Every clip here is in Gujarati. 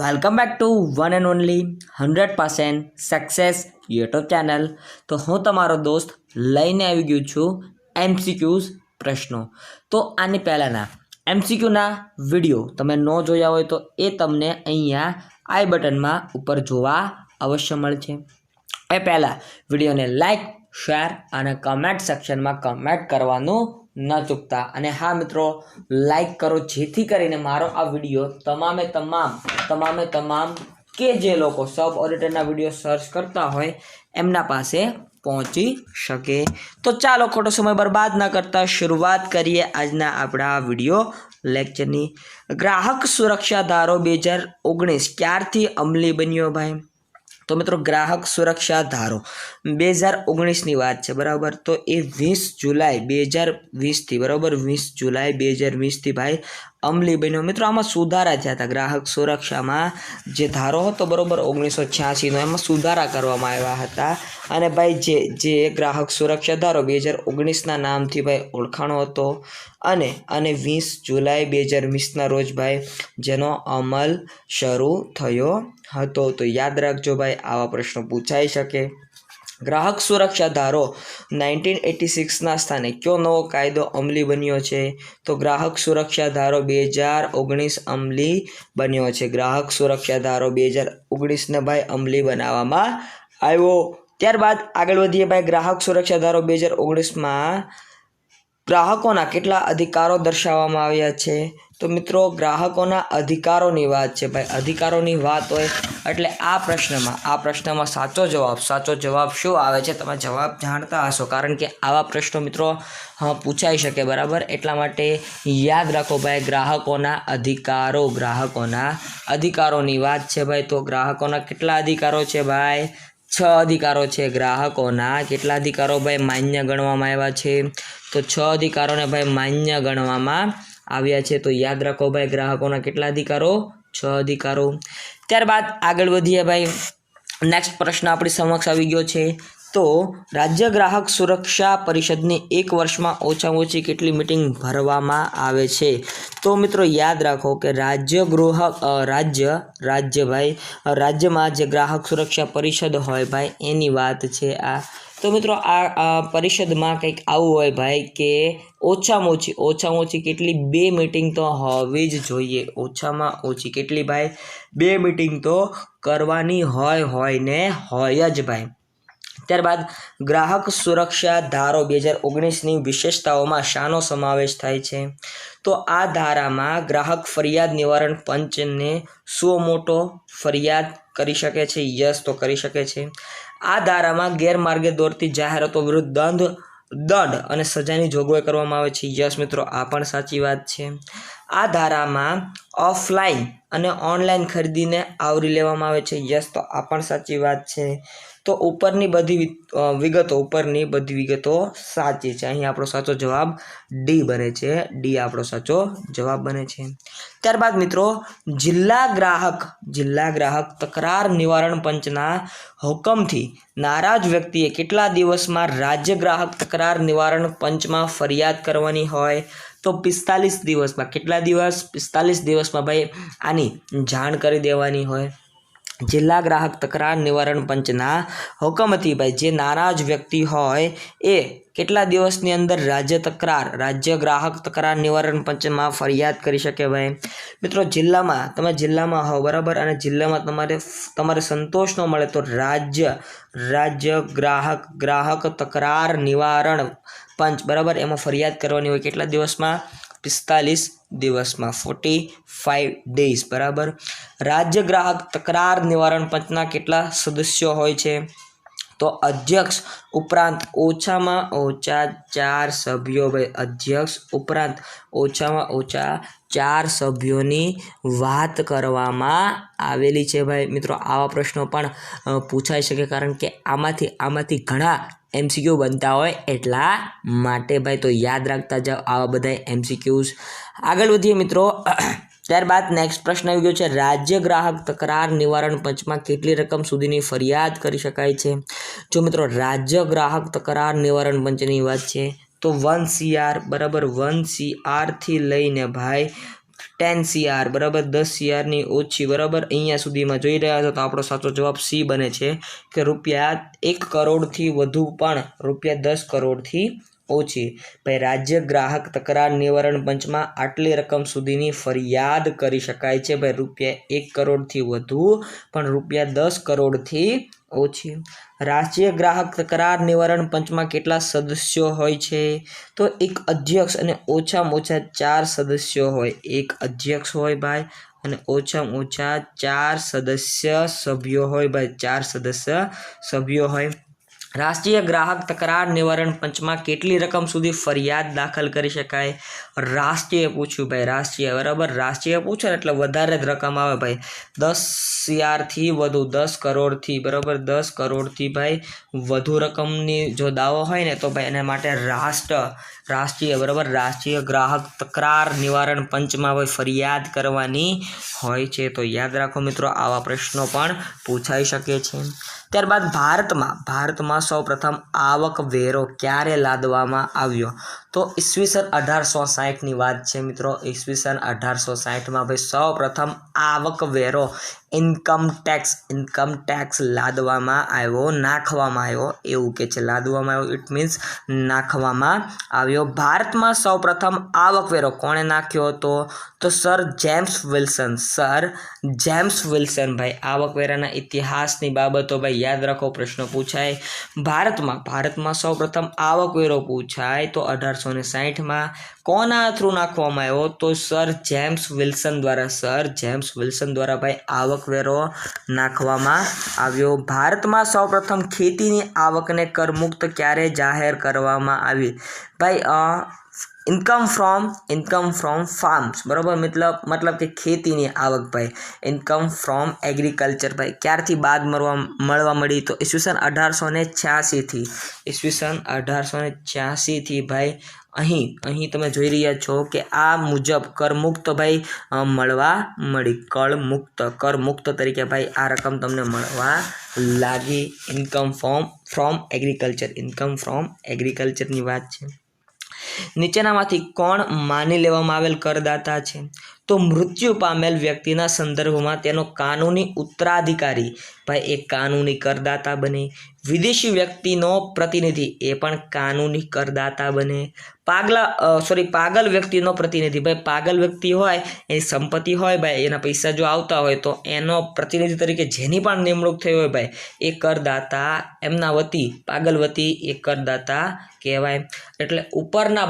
Welcome back to one and only 100% success YouTube channel. તો હું તમારો દોસ્ત લઈને આવી ગયો છું એમસીક્યુઝ પ્રશ્નો। તો આની પહેલાંના એમસીક્યુના વિડીયો તમે ન જોયા હોય તો એ તમને અહીંયા આઈ બટનમાં ઉપર જોવા અવશ્ય મળશે। એ પહેલાં વિડીયોને લાઈક, શેર અને કમેન્ટ સેક્શનમાં કમેન્ટ કરવાનું ન ચૂકતા। અને હા મિત્રો, લાઈક કરો જેથી કરીને મારો આ વિડીયો તમામ કે જે લોકો સબ ઓડિટરના વિડીયો સર્ચ કરતા હોય એમના પાસે પહોંચી શકે। તો ચાલો ખોટો સમય બરબાદ ના કરતા શરૂઆત કરીએ આજના આપણા વિડીયો લેક્ચરની। ગ્રાહક સુરક્ષા ધારો 2019 ક્યારથી અમલી બન્યો ભાઈ? તો મિત્રો ગ્રાહક સુરક્ષા ધારો 2019ની વાત છે, બરાબર। તો એ 20 જુલાઈ 2020થી બરાબર 20 જુલાઈ 2020થી ભાઈ અમલી બન્યો। મિત્રો આમાં સુધારા થયા હતા ગ્રાહક સુરક્ષામાં। જે ધારો હતો બરાબર 1986નો, એમાં સુધારા કરવામાં આવ્યા હતા। અને ભાઈ જે ગ્રાહક સુરક્ષા ધારો 2019ના નામથી ભાઈ ઓળખાણો હતો અને 20 જુલાઈ 2020ના રોજ ભાઈ જેનો અમલ શરૂ થયો હતો। તો યાદ રાખજો ભાઈ, આવા પ્રશ્નો પૂછાઈ શકે। ગ્રાહક સુરક્ષા ધારો 1986ના સ્થાને કયો નવો કાયદો અમલી બન્યો છે? તો ગ્રાહક સુરક્ષા ધારો 2019 અમલી બન્યો છે। ગ્રાહક સુરક્ષા ધારો 2019ને ભાઈ અમલી બનાવવામાં આવ્યો। ત્યારબાદ આગળ વધીએ ભાઈ। ગ્રાહક સુરક્ષા ધારો 2019માં ગ્રાહકોના કેટલા અધિકારો દર્શાવવામાં આવ્યા છે? તો મિત્રો ગ્રાહકોના અધિકારોની વાત છે ભાઈ। અધિકારોની વાત હોય એટલે આ પ્રશ્નમાં સાચો જવાબ શું આવે છે? તમે જવાબ જાણતા હશો, કારણ કે આવા પ્રશ્નો મિત્રો પૂછાઈ શકે, બરાબર। એટલા માટે યાદ રાખો ભાઈ, ગ્રાહકોના અધિકારોની વાત છે ભાઈ। તો ગ્રાહકોના કેટલા અધિકારો છે ભાઈ? 6 અધિકારો છે ગ્રાહકોના। કેટલા અધિકારો ભાઈ માન્ય ગણવામાં આવ્યા છે? તો 6 અધિકારોને ભાઈ માન્ય ગણવામાં આવ્યા છે। તો યાદ રાખો ભાઈ, ગ્રાહકોના કેટલા અધિકારો? 6 અધિકારો। ત્યારબાદ આગળ વધીએ ભાઈ। નેક્સ્ટ પ્રશ્ન આપણી સમક્ષ આવી ગયો છે। તો રાજ્ય ગ્રાહક સુરક્ષા પરિષદની 1 વર્ષમાં ઓછામાં ઓછી કેટલી મિટિંગ ભરવામાં આવે છે? તો મિત્રો યાદ રાખો કે રાજ્યમાં જે ગ્રાહક સુરક્ષા પરિષદ હોય ભાઈ એની વાત છે આ। તો મિત્રો આ પરિષદમાં કંઈક આવું હોય ભાઈ કે ઓછામાં ઓછી કેટલી 2 મિટિંગ તો હોવી જ જોઈએ। ઓછામાં ઓછી કેટલી ભાઈ? 2 મિટિંગ તો કરવાની હોય જ ભાઈ। ત્યારબાદ ગ્રાહક સુરક્ષા ધારો 2019ની વિશેષતાઓમાં શાનો સમાવેશ થાય છે? તો આ ધારામાં ગ્રાહક ફરિયાદ નિવારણ પંચને શું મોટો ફરિયાદ કરી શકે છે? યસ, તો કરી શકે છે। આ ધારામાં ગેરમાર્ગે દોરતી જાહેરાતો વિરુદ્ધ દંડ અને સજાની જોગવાઈ કરવામાં આવે છે। યસ મિત્રો, આ પણ સાચી વાત છે। આ ધારામાં ઓફલાઈન અને ઓનલાઈન ખરીદીને આવરી લેવામાં આવે છે। યસ, તો આ પણ સાચી વાત છે। તો ઉપરની બધી વિગતો સાચી છે। અહીં આપણો સાચો જવાબ ડી બને છે। ડી આપણો સાચો જવાબ બને છે। ત્યારબાદ મિત્રો જિલ્લા ગ્રાહક તકરાર નિવારણ પંચના હુકમથી નારાજ વ્યક્તિએ કેટલા દિવસમાં રાજ્ય ગ્રાહક તકરાર નિવારણ પંચમાં ફરિયાદ કરવાની હોય? તો 45 દિવસમાં। કેટલા દિવસ? 45 દિવસમાં ભાઈ આની જાણ કરી દેવાની હોય। જિલ્લા ગ્રાહક તકરાર નિવારણ પંચના હુકમથી ભાઈ જે નારાજ વ્યક્તિ હોય એ કેટલા દિવસની અંદર રાજ્ય ગ્રાહક તકરાર નિવારણ પંચમાં ફરિયાદ કરી શકે ભાઈ? મિત્રો તમે જિલ્લામાં હો, બરાબર, અને જિલ્લામાં તમારે સંતોષ ન મળે તો રાજ્ય ગ્રાહક તકરાર નિવારણ પંચ, બરાબર, એમાં ફરિયાદ કરવાની હોય। કેટલા દિવસમાં? 45 દિવસમાં, 45 days, બરાબર। રાજ્ય ગ્રાહક તકરાર નિવારણ પંચના કેટલા સદસ્યો હોય છે? તો અધ્યક્ષ ઉપરાંત ઓછામાં ઓછા 4 સભ્યો ભાઈ। અધ્યક્ષ ઉપરાંત ઓછામાં ઓછા 4 સભ્યોની વાત કરવામાં આવેલી છે ભાઈ। મિત્રો આવા પ્રશ્નો પણ પૂછાઈ શકે, કારણ કે આમાંથી ઘણા એમસીક્યુ બનતા હોય એટલા માટે ભાઈ। તો યાદ રાખતા જાઓ આવા બધા એમસીક્યુઝ। આગળ વધીએ મિત્રો। ત્યારબાદ નેક્સ્ટ પ્રશ્ન આવી ગયો છે। રાજ્ય ગ્રાહક તકરાર નિવારણ પંચમાં કેટલી રકમ સુધીની ફરિયાદ કરી શકાય છે? જો મિત્રો રાજ્ય ગ્રાહક તકરાર નિવારણ પંચની વાત છે તો 1 CR, બરાબર, 1 CR થી લઈને ભાઈ 10 CR બરાબર 10 CR ની ઓછી બરાબર અહીંયા સુધીમાં જોઈ રહ્યા છો તો આપણો સાચો જવાબ સી બને છે કે રૂપિયા 1 કરોડથી વધુ પણ રૂપિયા 10 કરોડથી ઓછી ભાઈ રાજ્ય ગ્રાહક તકરાર નિવારણ પંચમાં આટલી રકમ સુધીની ફરિયાદ કરી શકાય છે ભાઈ રૂપિયા 1 કરોડથી વધુ પણ રૂપિયા 10 કરોડથી ઓછી રાષ્ટ્રીય ગ્રાહક તકરાર નિવારણ પંચમાં કેટલા સદસ્યો હોય છે તો એક અધ્યક્ષ અને ઓછામાં ઓછા 4 સદસ્યો હોય એક અધ્યક્ષ હોય ભાઈ અને ઓછામાં ઓછા 4 સદસ્ય સભ્યો હોય ભાઈ 4 સદસ્ય સભ્યો હોય રાષ્ટ્રીય ગ્રાહક તકરાર નિવારણ પંચમાં કેટલી રકમ સુધી ફરિયાદ દાખલ કરી શકાય રાષ્ટ્રીય પૂછ્યું ભાઈ રાષ્ટ્રીય બરાબર રાષ્ટ્રીય પૂછે એટલે વધારે જ રકમ આવે ભાઈ 10 CR થી વધુ 10 કરોડથી બરાબર 10 કરોડથી ભાઈ વધુ રકમની જો દાવો હોય ને તો ભાઈ એના માટે રાષ્ટ્રીય બરાબર રાષ્ટ્રીય ગ્રાહક તકરાર નિવારણ પંચમાં ભાઈ ફરિયાદ કરવાની હોય છે તો યાદ રાખો મિત્રો આવા પ્રશ્નો પણ પૂછાઈ શકે છે ત્યારબાદ ભારતમાં સૌપ્રથમ આવક વેરો ક્યારે લાદવામાં આવ્યો તો ઈસવીસન 1860ની વાત છે મિત્રો ઈસવીસન 1860માં ભાઈ સૌપ્રથમ આવક વેરો ઇન્કમ ટેક્સ નાખવામાં આવ્યો એવું કે છે લાદવામાં આવ્યો ઇટ મીન્સ નાખવામાં આવ્યો ભારતમાં સૌપ્રથમ આવક વેરો કોણે નાખ્યો હતો તો સર જેમ્સ વિલ્સન ભાઈ આવક વેરાના ઇતિહાસની બાબતો ભાઈ યાદ રાખો પ્રશ્ન પૂછાય ભારતમાં સૌપ્રથમ આવક વેરો પૂછાય તો 1860માં કોના થ્રુ નાખવામાં આવ્યો તો સર જેમ્સ વિલ્સન દ્વારા ભાઈ આવક વેરો નાખવામાં આવ્યો ભારતમાં સૌપ્રથમ ખેતીની આવકને કરમુક્ત ક્યારે જાહેર કરવામાં આવી ભાઈ ઇન્કમ ફ્રોમ ફાર્મ્સ બરાબર મતલબ કે ખેતીની આવક ભાઈ ઇન્કમ ફ્રોમ એગ્રીકલ્ચર ભાઈ ક્યારથી બાદ મળવા મળી તો ઈસવીસન 1886 થી ભાઈ અહીં તમે જોઈ રહ્યા છો કે આ મુજબ કરમુક્ત ભાઈ મળવા મળી કરમુક્ત તરીકે ભાઈ આ રકમ તમને મળવા લાગી ઇન્કમ ફ્રોમ એગ્રીકલ્ચરની વાત છે નીચેનામાંથી કોણ માની લેવામાં આવેલ કરદાતા છે તો મૃત્યુ પામેલ વ્યક્તિના સંદર્ભમાં તેનો કાનૂની ઉત્તરાધિકારી ભાઈ એક કાનૂની કરદાતા બને વિદેશી વ્યક્તિનો પ્રતિનિધિ એ પણ કાનૂની કરદાતા બને પાગલ વ્યક્તિનો પ્રતિનિધિ ભાઈ પાગલ વ્યક્તિ હોય એની સંપત્તિ હોય ભાઈ એના પૈસા જો આવતા હોય તો એનો પ્રતિનિધિ તરીકે જેની પણ નિમણૂક થઈ હોય ભાઈ એ કરદાતા એમના વતી પાગલ વતી એ કરદાતા કહેવાય એટલે ઉપરના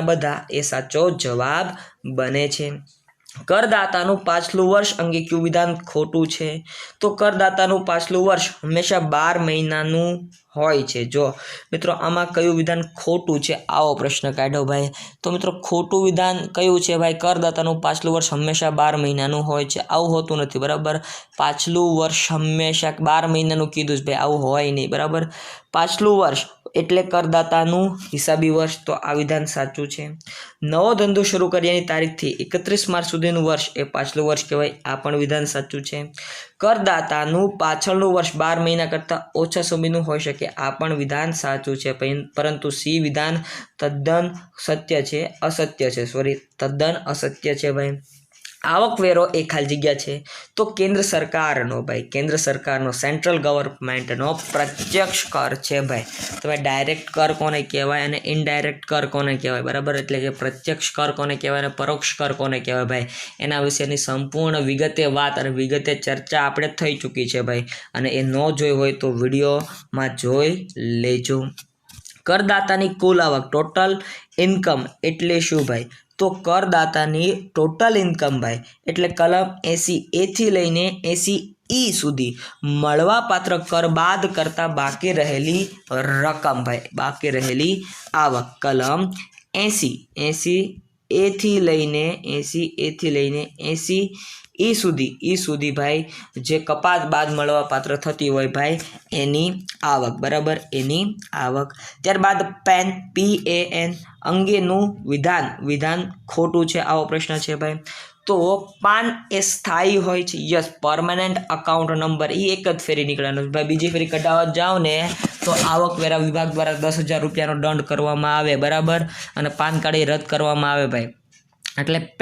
બધા એ સાચો જવાબ બને છે કરદાતાનું પાછલું વર્ષ અંગે કયું વિધાન ખોટું છે તો કરદાતાનું પાછલું વર્ષ હંમેશા 12 મહિનાનું હોય છે જો મિત્રો આમાં કયું વિધાન ખોટું છે આવો પ્રશ્ન કાઢો ભાઈ તો મિત્રો ખોટું વિધાન કયું છે ભાઈ કરદાતાનું પાછલું વર્ષ હંમેશા 12 મહિનાનું હોય છે આવું હોતું નથી બરાબર પાછલું વર્ષ હંમેશા 12 મહિનાનું કીધું છે ભાઈ આવું હોય નહીં બરાબર પાછલું વર્ષ એટલે કરદાતાનું હિસાબી વર્ષ તો આ વિધાન સાચું છે નવો ધંધો શરૂ કર્યાની તારીખથી 31 માર્ચ સુધીનું વર્ષ એ પાછલું વર્ષ કહેવાય આ પણ વિધાન સાચું છે કરદાતાનું પાછળનું વર્ષ 12 મહિના કરતાં ઓછા સમયનું હોઈ શકે આ પણ વિધાન સાચું છે પરંતુ સી વિધાન તદ્દન અસત્ય છે ભાઈ આવકવેરો એ ખાલી જગ્યા છે તો કેન્દ્ર સરકારનો સેન્ટ્રલ ગવર્મેન્ટનો પ્રત્યક્ષ કર છે ભાઈ તમે ડાયરેક્ટ કર કોને કહેવાય અને ઇનડાયરેક્ટ કર કોને કહેવાય બરાબર એટલે કે પ્રત્યક્ષ કર કોને કહેવાય અને પરોક્ષ કર કોને કહેવાય ભાઈ એના વિશેની સંપૂર્ણ વિગતે વાત અને વિગતે ચર્ચા આપણે થઈ ચૂકી છે ભાઈ અને એ ન જોઈ હોય તો વિડીયોમાં જોઈ લેજો કરદાતાની કુલ આવક ટોટલ ઇન્કમ એટલે શું ભાઈ તો કરદાતાની ટોટલ ઇન્કમ ભાઈ એટલે કલમ 80A થી લઈને 80E સુધી મળવાપાત્ર કર બાદ કરતા બાકી રહેલી રકમ ભાઈ બાકી રહેલી આવક કલમ 80A થી લઈને 80E સુધી ભાઈ જે કપાત બાદ મળવાપાત્ર થતી હોય ભાઈ એની આવક બરાબર એની આવક ત્યારબાદ PAN અંગેનું વિધાન ખોટું છે આવો પ્રશ્ન છે ભાઈ તો પાન એ સ્થાયી હોય છે યસ પરમાનન્ટ અકાઉન્ટ નંબર એ એક જ ફેરી નીકળવાનો ભાઈ બીજી ફેરી કઢાવવા જાઓ ને તો આવકવેરા વિભાગ દ્વારા 10,000 રૂપિયાનો દંડ કરવામાં આવે બરાબર અને પાન કાર્ડ એ રદ કરવામાં આવે ભાઈ એટલે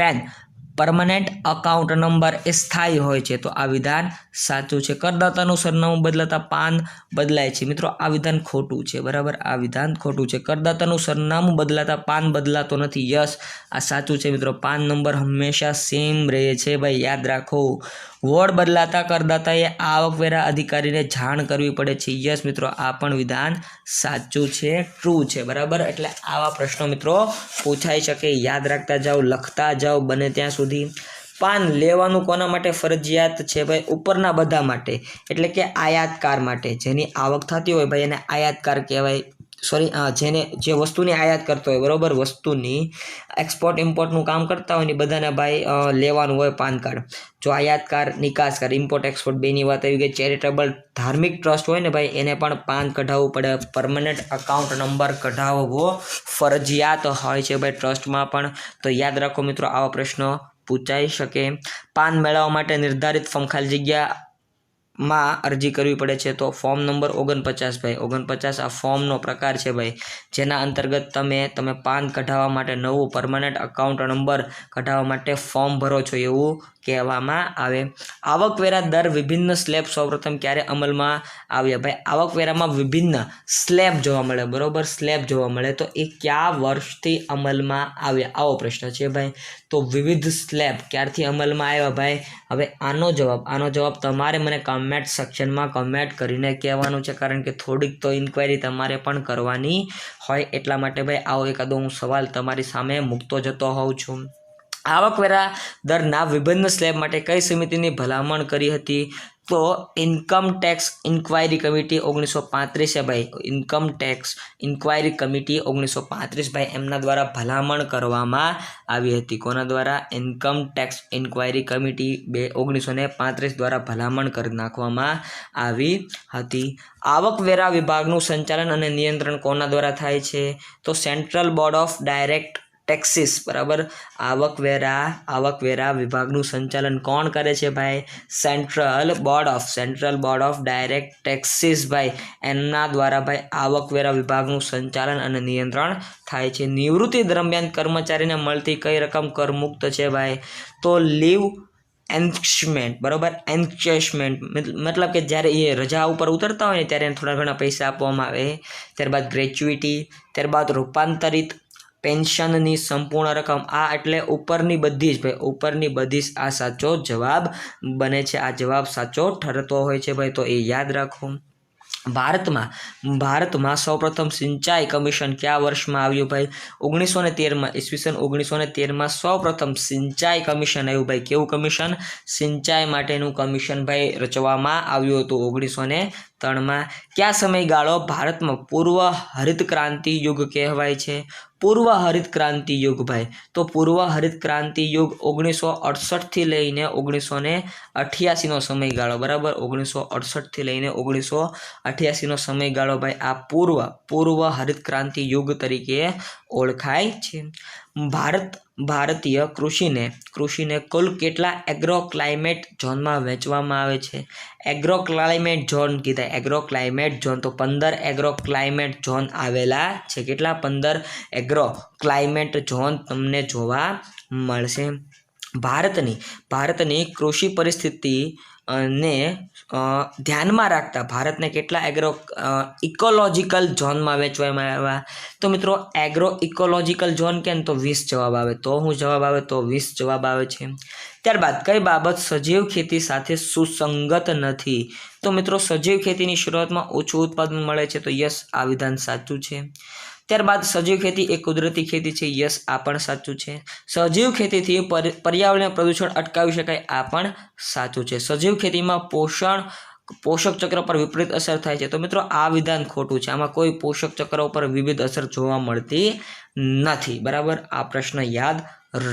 પરમનન્ટ અકાઉન્ટ નંબર એ સ્થાયી હોય છે, તો આ વિધાન સાચું છે. કરદાતાનું સરનામું બદલાતા પાન બદલાય છે. મિત્રો આ વિધાન ખોટું છે. બરાબર, આ વિધાન ખોટું છે. કરદાતાનું સરનામું બદલાતા પાન બદલાતો નથી. યસ, આ સાચું છે. મિત્રો પાન નંબર હંમેશા સેમ રહે છે. ભાઈ યાદ રાખો. વોર્ડ બદલાતા કરદાતાએ આવકવેરા અધિકારીને જાણ કરવી પડે છે. યસ મિત્રો, આ પણ વિધાન સાચું છે, ટ્રુ છે. બરાબર, એટલે આવા પ્રશ્નો મિત્રો પૂછાઈ શકે. યાદ રાખતા જાઓ, લખતા જાઓ બને ત્યાં સુધી. પાન લેવાનું કોના માટે ફરજિયાત છે? ભાઈ ઉપરના બધા માટે, એટલે કે આયાતકાર માટે. જેની આવક થતી હોય ભાઈ એને આયાતકાર કહેવાય. જે વસ્તુની આયાત કરતો હોય, બરોબર, વસ્તુની એક્સપોર્ટ ઇમ્પોર્ટનું કામ કરતા હોય ને બધાને ભાઈ લેવાનું હોય પાન કાર્ડ. જો આયાતકાર, નિકાસકાર, ઇમ્પોર્ટ એક્સપોર્ટ બેની વાત આવી ગઈ. ચેરિટેબલ ધાર્મિક ટ્રસ્ટ હોય ને ભાઈ એને પણ પાન કઢાવવું પડે. પરમનન્ટ અકાઉન્ટ નંબર કઢાવવો ફરજિયાત હોય છે ભાઈ ટ્રસ્ટમાં પણ. તો યાદ રાખો મિત્રો, આવા પ્રશ્નો પૂછાઈ શકે. પાન મેળવવા માટે નિર્ધારિત ફોર્મ ખાલી જગ્યામાં અરજી કરવી પડે છે, તો ફોર્મ નંબર 49 ભાઈ 49 આ ફોર્મનો પ્રકાર છે ભાઈ, જેના અંતર્ગત તમે પાન કઢાવવા માટે નવું પરમનન્ટ અકાઉન્ટ નંબર કઢાવવા માટે ફોર્મ ભરો છો એવું કહેવામાં આવે. આવકવેરા દર વિભિન્ન સ્લેબ સૌપ્રથમ ક્યારે અમલમાં આવ્યા? ભાઈ આવકવેરામાં વિભિન્ન સ્લેબ જોવા મળે, બરોબર, સ્લેબ જોવા મળે, તો એ કયા વર્ષથી અમલમાં આવ્યા? આવો પ્રશ્ન છે ભાઈ. તો વિવિધ સ્લેબ ક્યારથી અમલમાં આવ્યા ભાઈ? હવે આનો જવાબ તમારે મને કમેન્ટ સેક્શનમાં કમેન્ટ કરીને કહેવાનું છે, કારણ કે થોડીક તો ઇન્ક્વાયરી તમારે પણ કરવાની હોય. એટલા માટે ભાઈ આવો એકાદો હું સવાલ તમારી સામે મૂકતો જતો હોઉં છું. આવકવેરા દરના વિભિન્ન સ્લેબ માટે કઈ સમિતિની ભલામણ કરી હતી? તો ઇન્કમ ટેક્સ ઇન્ક્વાયરી કમિટી 1935 છે ભાઈ. ઇન્કમ ટેક્સ ઇન્ક્વાયરી કમિટી 1935 ભાઈ, એમના દ્વારા ભલામણ કરવામાં આવી હતી. કોના દ્વારા? ઇન્કમ ટેક્સ ઇન્ક્વાયરી કમિટી 1935 દ્વારા ભલામણ કરી નાખવામાં આવી હતી. આવકવેરા વિભાગનું સંચાલન અને નિયંત્રણ કોના દ્વારા થાય છે? તો central board of direct taxes. બરાબર, આવકવેરા વિભાગનું સંચાલન કોણ કરે છે ભાઈ? Central board of direct taxes ભાઈ, એમના દ્વારા ભાઈ આવકવેરા વિભાગનું સંચાલન અને નિયંત્રણ થાય છે. નિવૃત્તિ દરમિયાન કર્મચારીને મળતી કઈ રકમ કરમુક્ત છે ભાઈ? તો લીવ એન્કેશમેન્ટ. બરાબર, એન્કેશમેન્ટ મતલબ કે જ્યારે એ રજા ઉપર ઉતરતા હોય ને ત્યારે એને થોડા ઘણા પૈસા આપવામાં આવે. ત્યારબાદ ગ્રેચ્યુઇટી, ત્યારબાદ રૂપાંતરિત પેન્શનની સંપૂર્ણ રકમ. આ એટલે ઉપરની બધી જ ભાઈ, ઉપરની બધી જ આ સાચો જવાબ બને છે. આ જવાબ સાચો ઠરતો હોય છે ભાઈ, તો એ યાદ રાખો. ભારતમાં સૌપ્રથમ સિંચાઈ કમિશન કયા વર્ષમાં આવ્યું ભાઈ? 1913માં. ઈસવીસન 1913માં સૌપ્રથમ સિંચાઈ કમિશન આવ્યું ભાઈ. કેવું કમિશન? સિંચાઈ માટેનું કમિશન ભાઈ રચવામાં આવ્યું હતું 1903માં. કયા સમયગાળો ભારતમાં પૂર્વ હરિત ક્રાંતિ યુગ કહેવાય છે? પૂર્વ હરિત ક્રાંતિ યુગ ભાઈ, તો પૂર્વ હરિત ક્રાંતિ યુગ 1968 લઈને 1988નો સમયગાળો. બરાબર, 1968 લઈને 1988નો સમયગાળો ભાઈ આ પૂર્વ હરિત ક્રાંતિ યુગ તરીકે ઓળખાય છે. ભારતીય કૃષિને કુલ કેટલા એગ્રો ક્લાઇમેટ ઝોનમાં વહેંચવામાં આવે છે? એગ્રો ક્લાઇમેટ ઝોન કીધા, એગ્રો ક્લાઇમેટ ઝોન, તો 15 એગ્રો ક્લાઇમેટ ઝોન આવેલા છે. કેટલા? 15 એગ્રો ક્લાઇમેટ ઝોન તમને જોવા મળશે. ભારતની કૃષિ પરિસ્થિતિ ને ધ્યાનમાં રાખતા ભારતને કેટલા ઇકોલોજીકલ ઝોનમાં વહેંચવામાં આવ્યા? તો મિત્રો એગ્રો ઇકોલોજીકલ ઝોન કેમ? તો 20 જવાબ આવે. તો શું જવાબ આવે? તો 20 જવાબ આવે છે. ત્યારબાદ કઈ બાબત સજીવ ખેતી સાથે સુસંગત નથી? તો મિત્રો સજીવ ખેતીની શરૂઆતમાં ઓછું ઉત્પાદન મળે છે, તો યસ આ વિધાન સાચું છે. ત્યારબાદ સજીવ ખેતી એ કુદરતી ખેતી છે, યસ આ પણ સાચું છે. સજીવ ખેતીથી પર્યાવરણીય પ્રદૂષણ અટકાવી શકાય, આ પણ સાચું છે. સજીવ ખેતીમાં પોષક ચક્ર પર વિપરીત અસર થાય છે, તો મિત્રો આ વિધાન ખોટું છે. આમાં કોઈ પોષક ચક્ર ઉપર વિવિધ અસર જોવા મળતી નથી. બરાબર, આ પ્રશ્ન યાદ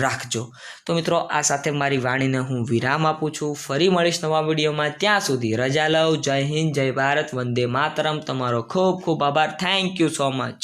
રાખજો. તો મિત્રો આ સાથે મારી વાણીને હું વિરામ આપું છું. ફરી મળીશ નવા વિડીયોમાં. ત્યાં સુધી રજા લઉં. જય હિન્દ, જય ભારત, વંદે માતરમ. તમારો ખૂબ ખૂબ આભાર. Thank you so much.